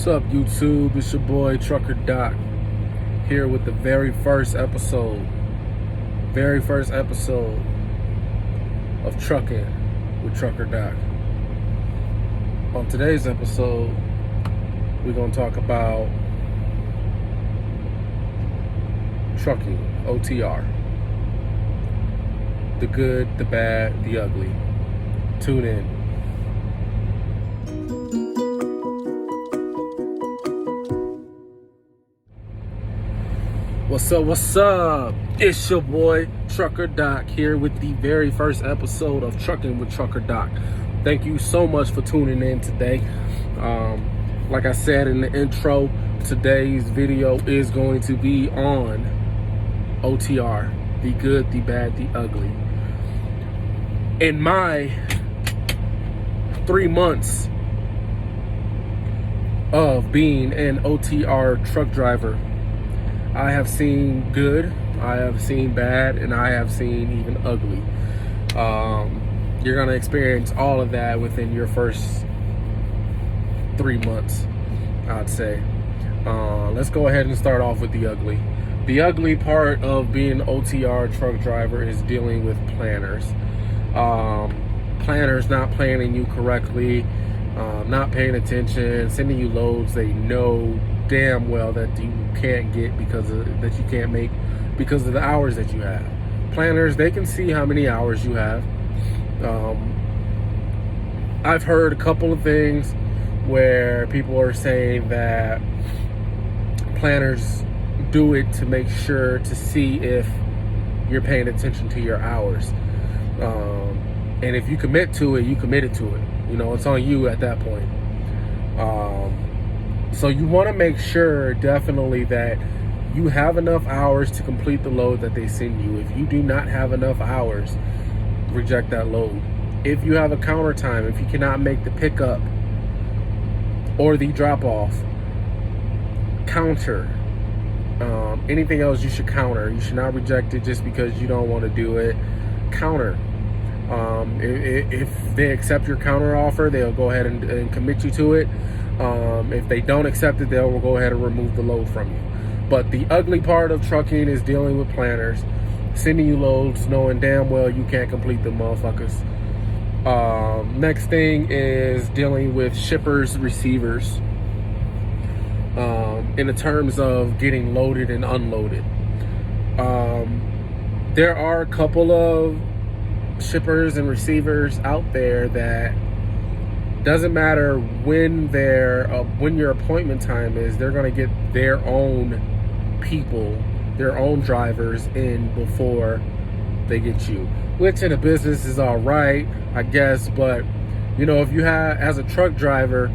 What's up, YouTube? It's your boy Trucker Doc here with the very first episode of Truckin with Trucker Doc. On today's episode, we're gonna talk about trucking, OTR. The good, the bad, the ugly. Tune in. What's up? It's your boy Trucker Doc here with the very first episode of Truckin with Trucker Doc. Thank you so much for tuning in today. Like I said in the intro, today's video is going to be on OTR, the good, the bad, the ugly. In my 3 months of being an OTR truck driver, I have seen good, I have seen bad, and I have seen even ugly. You're gonna experience all of that within your first 3 months, I'd say. Let's go ahead and start off with the ugly. The ugly part of being an OTR truck driver is dealing with planners. Planners not planning you correctly, not paying attention, sending you loads they know damn well that you can't get that you can't make because of the hours that you have. Planners, they can see how many hours you have. I've heard a couple of things where people are saying that planners do it to make sure to see if you're paying attention to your hours. And if you commit to it, you committed to it. You know, it's on you at that point. So you want to make sure definitely that you have enough hours to complete the load that they send you. If you do not have enough hours, reject that load. If you have a counter time, if you cannot make the pickup or the drop off, counter. Anything else you should counter. You should not reject it just because you don't want to do it. Counter. If they accept your counter offer, they'll go ahead and commit you to it. If they don't accept it, they'll go ahead and remove the load from you. But the ugly part of trucking is dealing with planners, sending you loads knowing damn well you can't complete them motherfuckers. Next thing is dealing with shippers, receivers, in the terms of getting loaded and unloaded. There are a couple of shippers and receivers out there that doesn't matter when your appointment time is, they're going to get their own people, their own drivers in before they get you, which in a business is all right, I guess. But you know, if you have, as a truck driver,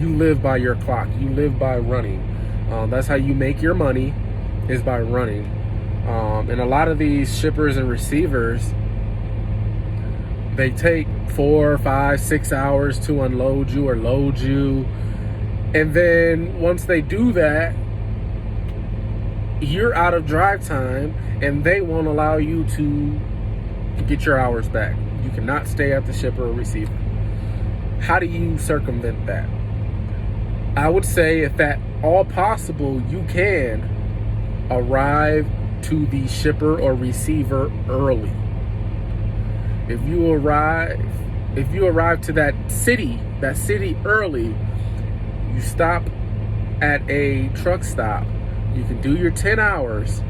you live by your clock, you live by running. That's how you make your money, is by running. And a lot of these shippers and receivers, they take 4, 5, 6 hours to unload you or load you. And then once they do that, you're out of drive time and they won't allow you to get your hours back. You cannot stay at the shipper or receiver. How do you circumvent that? I would say, if at all possible, you can arrive to the shipper or receiver early. If you arrive to that city early, you stop at a truck stop. You can do your 10 hours.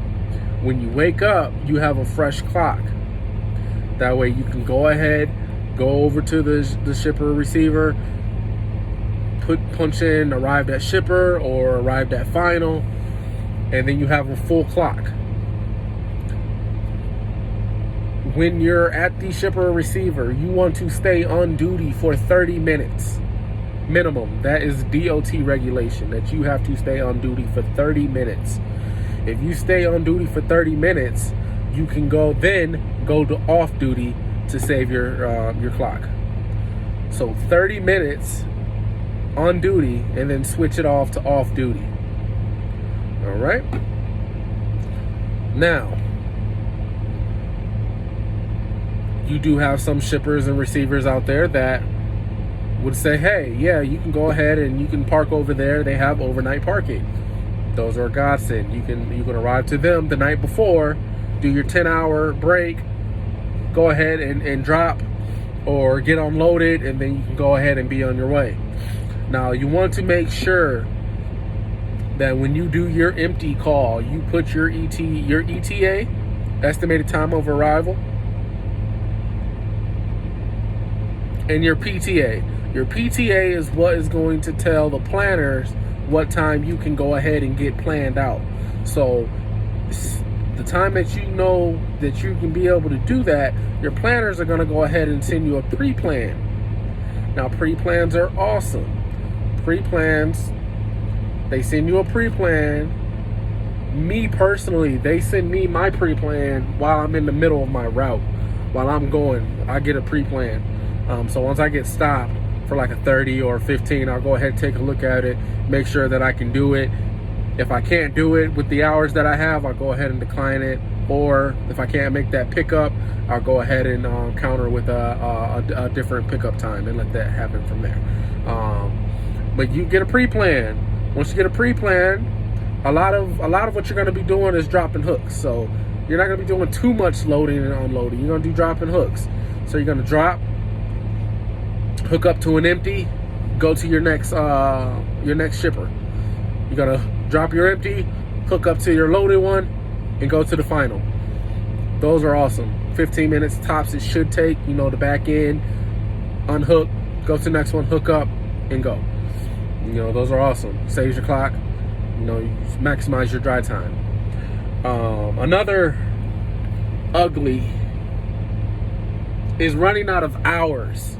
When you wake up, you have a fresh clock. That way you can go ahead, go over to the shipper or receiver, punch in arrived at shipper or arrived at final, and then you have a full clock. When you're at the shipper or receiver, you want to stay on duty for 30 minutes minimum. That is DOT regulation, that you have to stay on duty for 30 minutes. If you stay on duty for 30 minutes, you can go to off duty to save your clock. So 30 minutes on duty and then switch it off to off duty. All right. Now, you do have some shippers and receivers out there that would say, hey, yeah, you can go ahead and you can park over there. They have overnight parking. Those are a godsend. You can arrive to them the night before, do your 10-hour break, go ahead and drop or get unloaded, and then you can go ahead and be on your way. Now, you want to make sure that when you do your empty call, you put your ETA, estimated time of arrival, and your PTA. Your PTA is what is going to tell the planners what time you can go ahead and get planned out. So the time that you know that you can be able to do that, your planners are going to go ahead and send you a pre-plan. Now, pre-plans are awesome. Pre-plans, they send you a pre-plan. Me personally, they send me my pre-plan while I'm in the middle of my route. While I'm going, I get a pre-plan. So once I get stopped for like a 30 or 15, I'll go ahead and take a look at it, make sure that I can do it. If I can't do it with the hours that I have, I'll go ahead and decline it. Or if I can't make that pickup, I'll go ahead and counter with a different pickup time and let that happen from there. But you get a pre-plan. Once you get a pre-plan, a lot of what you're going to be doing is dropping hooks. So you're not going to be doing too much loading and unloading. You're going to do dropping hooks. So you're going to drop, hook up to an empty, go to your next shipper. You're gonna drop your empty, hook up to your loaded one, and go to the final. Those are awesome. 15 minutes tops it should take. The back end, unhook, go to the next one, hook up, and go. Those are awesome. Saves your clock. You maximize your dry time. Another ugly is running out of hours.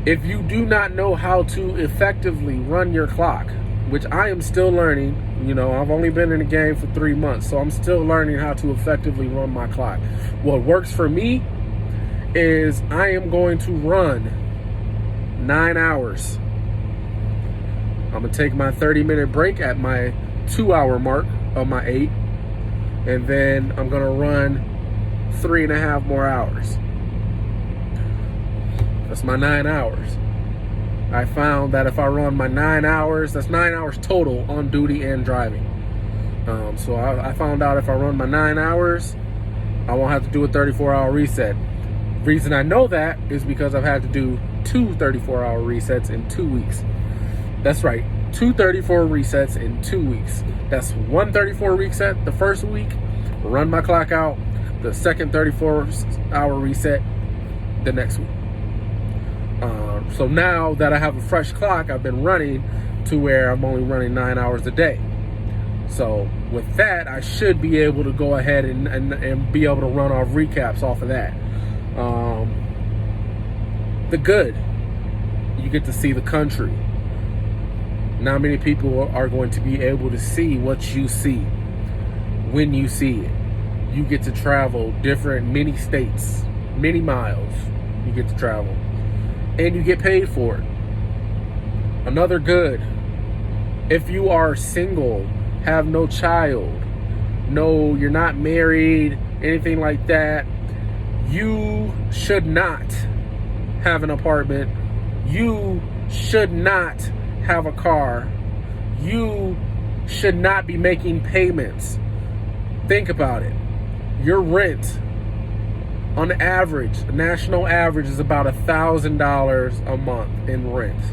If you do not know how to effectively run your clock, which I am still learning, I've only been in the game for 3 months, so I'm still learning how to effectively run my clock. What works for me is I am going to run 9 hours. I'm going to take my 30-minute break at my 2-hour mark of my 8, and then I'm going to run 3.5 more hours. That's my 9 hours. I found that if I run my 9 hours, that's 9 hours total on duty and driving. So I found out if I run my 9 hours, I won't have to do a 34-hour reset. Reason I know that is because I've had to do 2 34-hour resets in 2 weeks. That's right, 2 34 resets in 2 weeks. That's 1 34 reset the first week, run my clock out, the second 34-hour reset the next week. So now that I have a fresh clock, I've been running to where I'm only running 9 hours a day. So with that, I should be able to go ahead and be able to run off recaps off of that. The good, you get to see the country. Not many people are going to be able to see what you see when you see it. You get to travel different many states, many miles. You get to travel. And you get paid for it. Another good, if you are single, have no child, no, you're not married, anything like that, you should not have an apartment. You should not have a car. You should not be making payments. Think about it. Your rent, on average, the national average is about $1,000 a month in rent.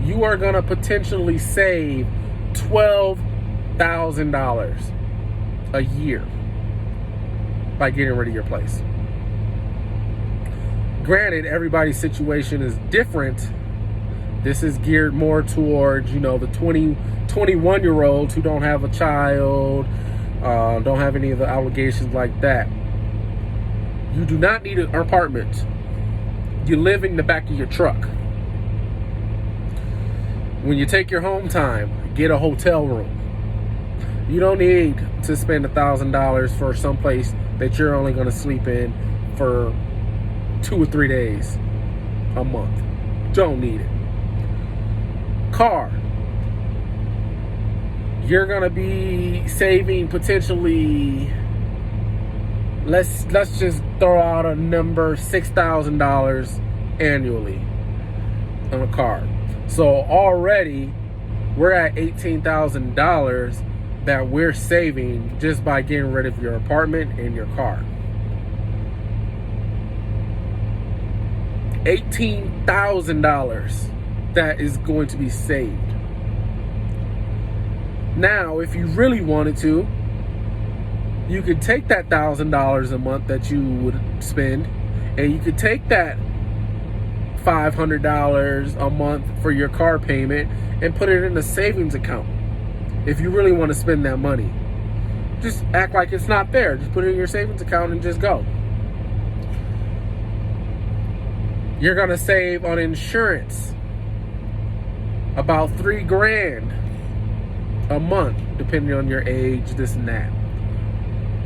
You are going to potentially save $12,000 a year by getting rid of your place. Granted, everybody's situation is different. This is geared more towards, the 21-year-olds who don't have a child, don't have any of the obligations like that. You do not need an apartment. You live in the back of your truck. When you take your home time, get a hotel room. You don't need to spend $1,000 for someplace that you're only going to sleep in for 2 or 3 days a month. Don't need it. Car. You're going to be saving potentially, let's just throw out a number, $6,000 annually. on a car. So already we're at $18,000 that we're saving just by getting rid of your apartment and your car. $18,000 that is going to be saved. Now, if you really wanted to, you could take that $1,000 a month that you would spend, and you could take that $500 a month for your car payment and put it in a savings account. If you really want to spend that money, just act like it's not there. Just put it in your savings account and just go. You're gonna save on insurance about $3,000 a month, depending on your age, this and that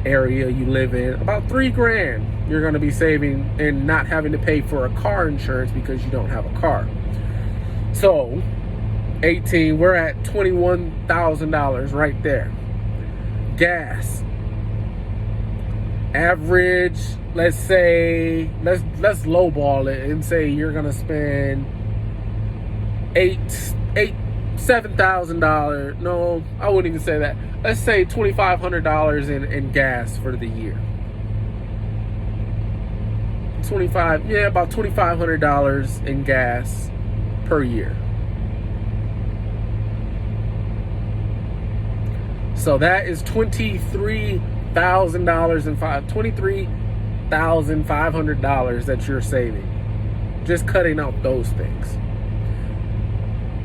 area you live in. About $3,000 you're gonna be saving and not having to pay for a car insurance because you don't have a car. So 18, we're at $21,000 right there. Gas. Average, let's say, let's lowball it and say you're gonna spend $7,000. No, I wouldn't even say that. Let's say $2,500 in gas for the year. About $2,500 in gas per year. So that is $23,500 that you're saving. Just cutting out those things.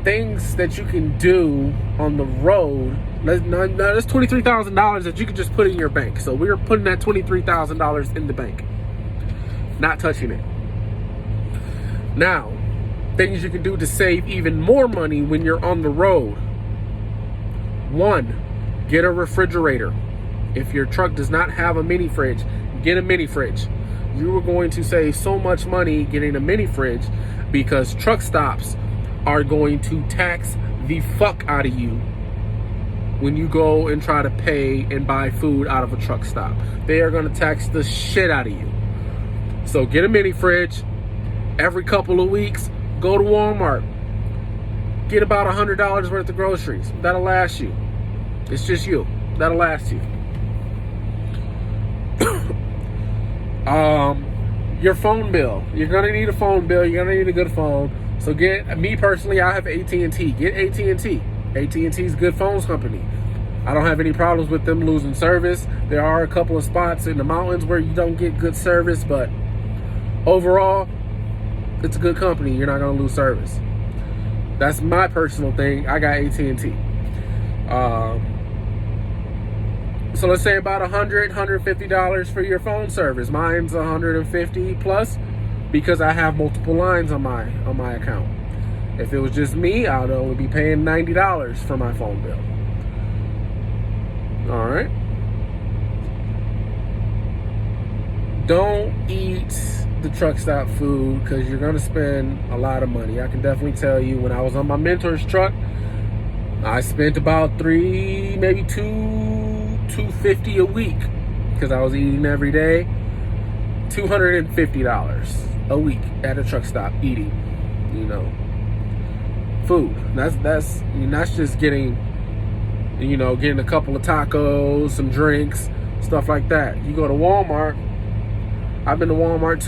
Things that you can do on the road. That's $23,000 that you can just put in your bank. So we're putting that $23,000 in the bank. Not touching it. Now, things you can do to save even more money when you're on the road. 1, get a refrigerator. If your truck does not have a mini fridge, get a mini fridge. You are going to save so much money getting a mini fridge because truck stops are going to tax the fuck out of you when you go and try to pay and buy food out of a truck stop. They are going to tax the shit out of you. So get a mini fridge. Every couple of weeks, go to Walmart. Get about $100 worth of groceries. That'll last you. It's just you. That'll last you. Your phone bill. You're gonna need a phone bill. You're gonna need a good phone. So me personally, I have AT&T. Get AT&T. AT&T is a good phones company. I don't have any problems with them losing service. There are a couple of spots in the mountains where you don't get good service, but overall, it's a good company. You're not gonna lose service. That's my personal thing. I got AT&T. So let's say about $150 for your phone service. Mine's $150 plus because I have multiple lines on my account. If it was just me, I'd only be paying $90 for my phone bill. All right. Don't eat the truck stop food because you're gonna spend a lot of money. I can definitely tell you, when I was on my mentor's truck, I spent about $250 a week because I was eating every day. $250 a week at a truck stop eating, food. That's just getting a couple of tacos, some drinks, stuff like that. You go to Walmart. I've been to Walmart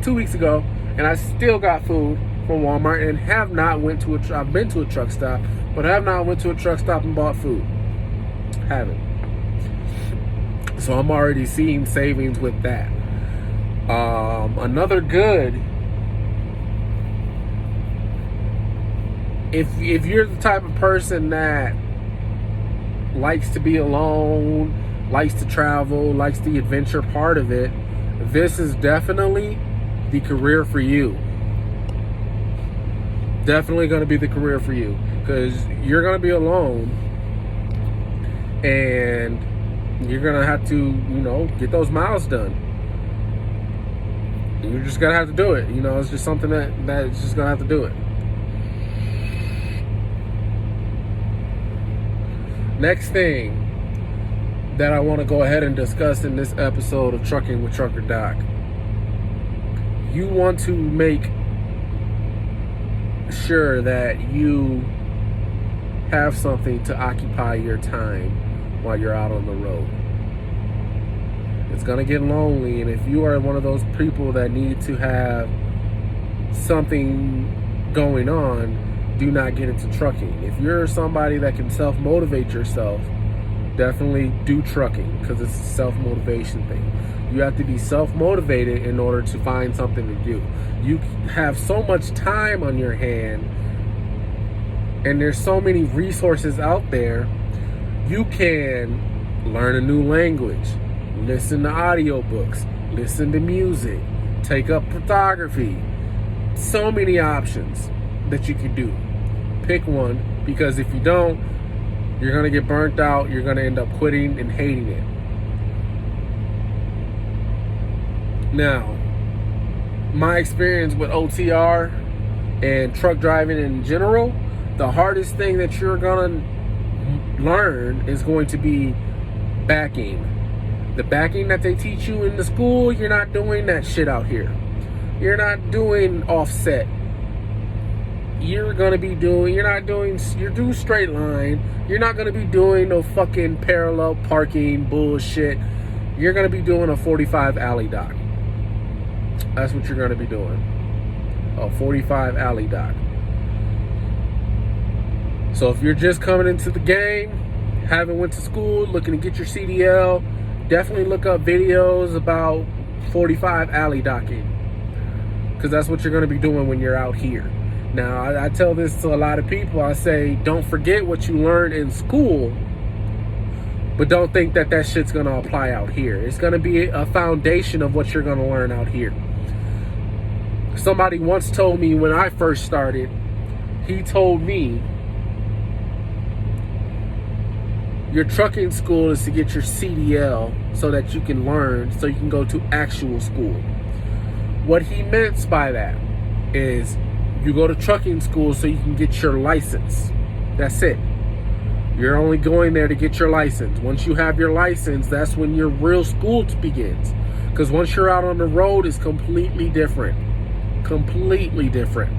2 weeks ago, and I still got food from Walmart and have not I've been to a truck stop, but have not went to a truck stop and bought food. Haven't. So I'm already seeing savings with that. Another good, if you're the type of person that likes to be alone, likes to travel, likes the adventure part of it, this is definitely the career for you. Definitely going to be the career for you because you're going to be alone and you're going to have to, get those miles done. You're just going to have to do it. It's just something that's just going to have to do it. Next thing that I want to go ahead and discuss in this episode of Trucking with Trucker Doc. You want to make sure that you have something to occupy your time while you're out on the road. It's gonna get lonely, and if you are one of those people that need to have something going on, do not get into trucking. If you're somebody that can self-motivate yourself, definitely do trucking, because it's a self-motivation thing. You have to be self-motivated in order to find something to do. You have so much time on your hand, and there's so many resources out there. You can learn a new language, listen to audiobooks, listen to music, take up photography. So many options that you can do. Pick one, because if you don't, you're going to get burnt out. You're going to end up quitting and hating it. Now, my experience with OTR and truck driving in general, the hardest thing that you're going to learn is going to be backing. The backing that they teach you in the school, you're not doing that shit out here. You're not doing offset. You're doing straight line. You're not going to be doing no fucking parallel parking bullshit. You're going to be doing a 45 alley dock. That's what you're going to be doing. A 45 alley dock. So if you're just coming into the game, haven't went to school, looking to get your CDL, definitely look up videos about 45 alley docking, because that's what you're going to be doing when you're out here. Now, I tell this to a lot of people. I say, don't forget what you learned in school, but don't think that that shit's going to apply out here. It's going to be a foundation of what you're going to learn out here. Somebody once told me when I first started, he told me, your trucking school is to get your CDL so that you can learn, so you can go to actual school. What he meant by that is you go to trucking school so you can get your license. That's it. You're only going there to get your license. Once you have your license, that's when your real school begins. Because once you're out on the road, it's completely different. Completely different.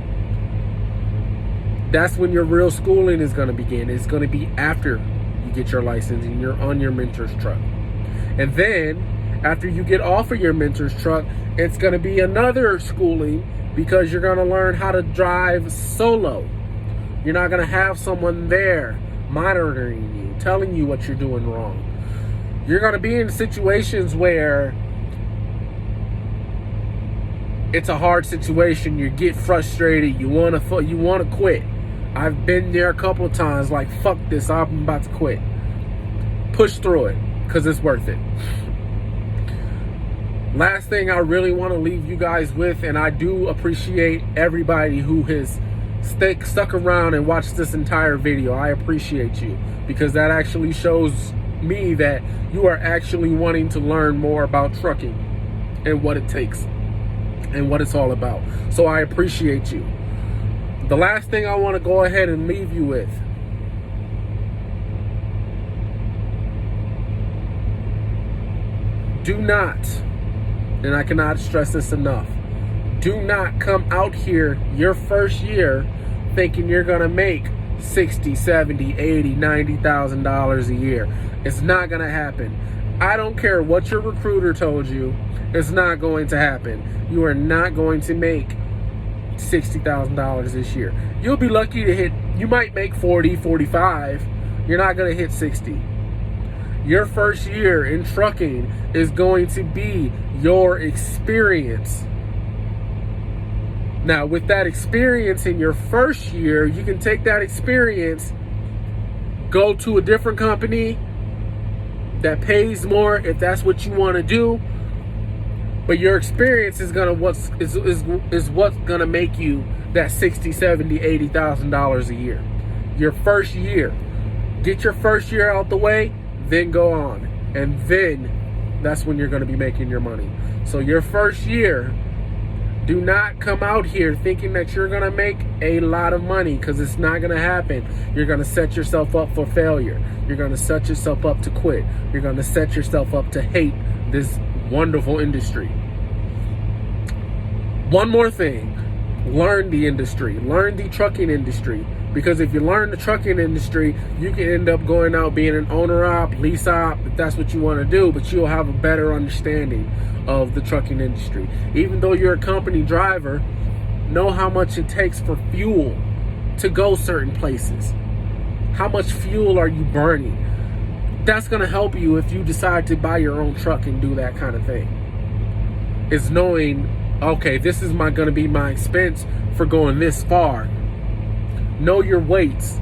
That's when your real schooling is going to begin. It's going to be after you get your license and you're on your mentor's truck. And then, after you get off of your mentor's truck, it's going to be another schooling, because you're going to learn how to drive solo. You're not going to have someone there monitoring you, telling you what you're doing wrong. You're going to be in situations where it's a hard situation. You get frustrated. You want to quit. I've been there a couple of times, like, fuck this, I'm about to quit. Push through it, because it's worth it. Last thing I really want to leave you guys with, and I do appreciate everybody who has stuck around and watched this entire video. I appreciate you, because that actually shows me that you are actually wanting to learn more about trucking and what it takes and what it's all about. So I appreciate you. The last thing I want to go ahead and leave you with, do not, and I cannot stress this enough, do not come out here your first year thinking you're going to make $60, $70, $80, $90,000 a year. It's not going to happen. I don't care what your recruiter told you. It's not going to happen. You are not going to make $60,000 this year. You'll be lucky to hit, you might make 40, 45. You're not going to hit 60. Your first year in trucking is going to be your experience. Now, with that experience in your first year, you can take that experience, go to a different company that pays more if that's what you want to do. But your experience is what's gonna make you that $60, $70, $80,000 a year. Your first year. Get your first year out the way, then go on. And then that's when you're gonna be making your money. So your first year, do not come out here thinking that you're gonna make a lot of money, because it's not gonna happen. You're gonna set yourself up for failure. You're gonna set yourself up to quit. You're gonna set yourself up to hate this wonderful industry. One more thing. learn the industry, learn the trucking industry. Because if you learn the trucking industry, you can end up going out being an owner op, lease op, if that's what you want to do, but you'll have a better understanding of the trucking industry. Even though you're a company driver, know how much it takes for fuel to go certain places. How much fuel are you burning? That's going to help you if you decide to buy your own truck and do that kind of thing. It's knowing, okay, this is going to be my expense for going this far. Know your weights.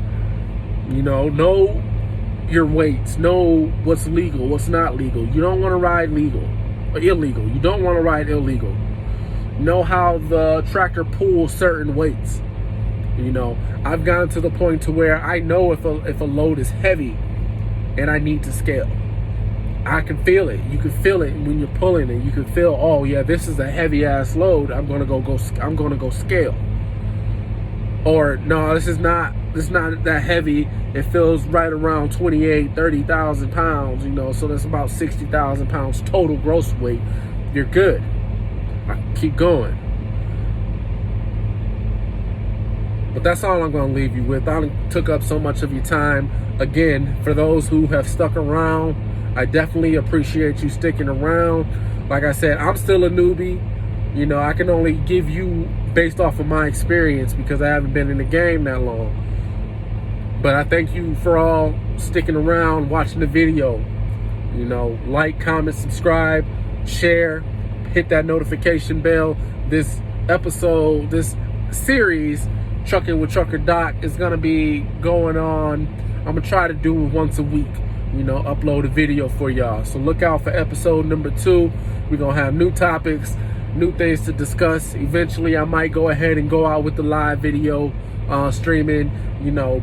Know your weights. Know what's legal, what's not legal. You don't want to ride legal or illegal. You don't want to ride illegal. Know how the tractor pulls certain weights. I've gotten to the point to where I know if a load is heavy and I need to scale. I can feel it. You can feel it when you're pulling it. You can feel, oh yeah, this is a heavy ass load. I'm gonna go scale. Or no, this is not that heavy. It feels right around 30,000 pounds, so that's about 60,000 pounds total gross weight. You're good. Keep going. But that's all I'm going to leave you with. I took up so much of your time. Again, for those who have stuck around, I definitely appreciate you sticking around. Like I said, I'm still a newbie. I can only give you based off of my experience because I haven't been in the game that long. But I thank you for all sticking around, watching the video. Like, comment, subscribe, share, hit that notification bell. This episode, this series, Truckin' with Trucker Doc, is going to be going on. I'm going to try to do it once a week, upload a video for y'all. So look out for episode number 2. We're going to have new topics, new things to discuss. Eventually, I might go ahead and go out with the live video streaming,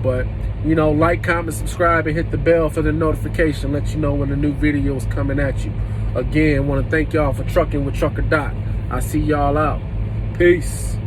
but, like, comment, subscribe, and hit the bell for the notification. Let you know when a new video is coming at you. Again, want to thank y'all for trucking with Trucker Doc. I see y'all out. Peace.